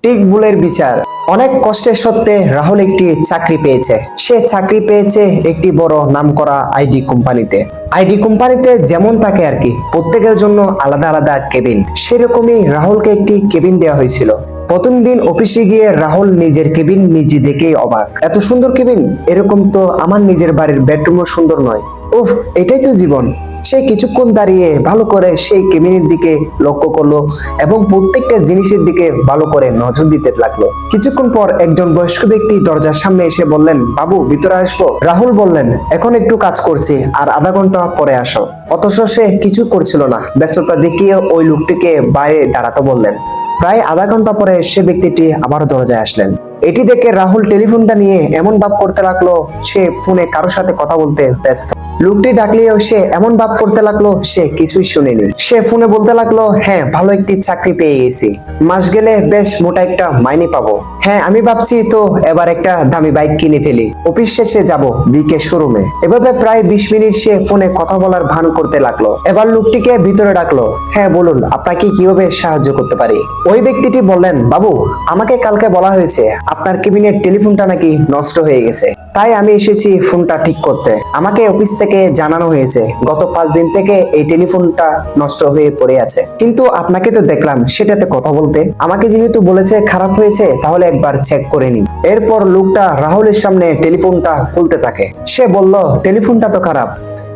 Tick বুলের বিচার। অনেক কষ্টের সত্ত্বে রাহুল একটি চাকরি পেয়েছে। সে চাকরি পেয়েছে একটি বড় নামকরা আইডি কোম্পানিতে। আইডি কোম্পানিতে যেমন থাকে আর কি, প্রত্যেকের জন্য আলাদা আলাদা কেবিন। সেরকমই রাহুলকে একটি কেবিন দেওয়া হয়েছিল। প্রথম দিন অফিসে গিয়ে রাহুল নিজের কেবিন নিজে দেখেই অবাক। এত সুন্দর কেবিন, এরকম তো আমার নিজের বাড়ির বেডরুমও সুন্দর নয়। উফ, এটাই তো জীবন। সে কিছুক্ষণ দাঁড়িয়ে ভালো করে সেই কেবিনের দিকে লক্ষ্য করলো এবং প্রত্যেকটা জিনিসের দিকে ভালো করে নজর দিতে লাগলো। কিছুক্ষণ পর একজন বয়স্ক ব্যক্তি দরজার সামনে এসে বললেন, বাবু ভিতরে আসবো? রাহুল বললেন, এখন একটু কাজ করছি, আর আধা ঘন্টা পরে আসো। অথচ সে কিছু করছিল না। ব্যস্ততা দেখিয়ে ওই লোকটিকে বাইরে দাঁড়াতে বললেন। প্রায় আধা ঘন্টা পরে সে ব্যক্তিটি আবার দরজায় আসলেন। এটি দেখে রাহুল টেলিফোনটা নিয়ে এমন ভাব করতে লাগলো সে ফোনে কারোর সাথে কথা বলতে ব্যস্ত। লোকটি ডাকলেও সে এমন ভাব করতে লাগলো সে কিছুই শুনেনি। সে ফোনে বলতে লাগলো, হ্যাঁ ভালো একটি চাকরি পেয়ে গেছি, মাস গেলে বেশ মোটা একটা মাইনে পাবো। হ্যাঁ আমি ভাবছি তো এবার একটা দামি বাইক কিনে ফেলি, অফিস শেষে যাব বিকে শোরুমে। এভাবে প্রায় 20 মিনিট সে ফোনে কথা বলার ভান করতে লাগলো। এবার লোকটিকে ভিতরে ডাকলো। হ্যাঁ বলুন, আপনাকে কিভাবে সাহায্য করতে পারি? ওই ব্যক্তিটি বললেন, বাবু আমাকে কালকে বলা হয়েছে আপনার কেবিনের টেলিফোনটা নাকি নষ্ট হয়ে গেছে, তাই আমি এসেছি ফোনটা ঠিক করতে। আমাকে অফিস থেকে জানানো হয়েছে গত 5 দিন থেকে এই টেলিফোনটা নষ্ট হয়ে পড়ে আছে, কিন্তু আপনাকে তো দেখলাম সেটাতে কথা বলতে। আমাকে যেহেতু বলেছে খারাপ হয়েছে, তাহলে একবার চেক করে নিন। এরপর লোকটা রাহুলের সামনে টেলিফোনটা খুলতে থাকে। সে বলল, টেলিফোনটা তো খারাপ।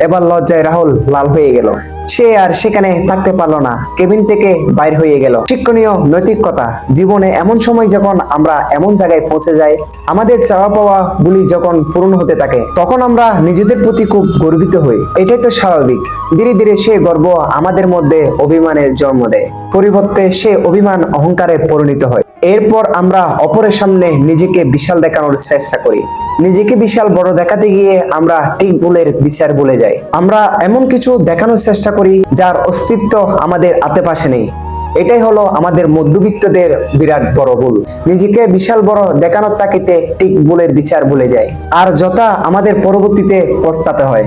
এবার লজ্জায় রাহুল লাল হয়ে গেল। সে আর সেখানে থাকতে পারলো না, কেবিন থেকে বাইর হয়ে গেল। শিক্ষণীয় নৈতিকতা। জীবনে এমন সময় যখন আমরা এমন জায়গায় পৌঁছে যাই, আমাদের চাওয়া পাওয়া গুলি যখন পূরণ হতে থাকে, তখন আমরা নিজেদের প্রতি খুব গর্বিত হই। এটাই তো স্বাভাবিক। ধীরে ধীরে সে গর্ব আমাদের মধ্যে অভিমানের জন্ম দেয়। পরিবর্তে সে অভিমান অহংকারে পরিণত হয়। এরপর আমরা অপরের সামনে নিজেকে বিশাল দেখানোর চেষ্টা করি। নিজেকে বিশাল বড় দেখাতে গিয়ে আমরা ঠিক ভুলের বিচার ভুলে যাই। আমরা এমন কিছু দেখানোর চেষ্টা করি যার অস্তিত্ব আমাদের আশেপাশে নেই। এটাই হলো আমাদের মধ্যবিত্তদের বিরাট বড় ভুল। নিজেকে বিশাল বড় দেখানোর তাগিদে ঠিক ভুলের বিচার ভুলে যায়, আর যথা আমাদের পরবর্তীতে পস্তাতে হয়।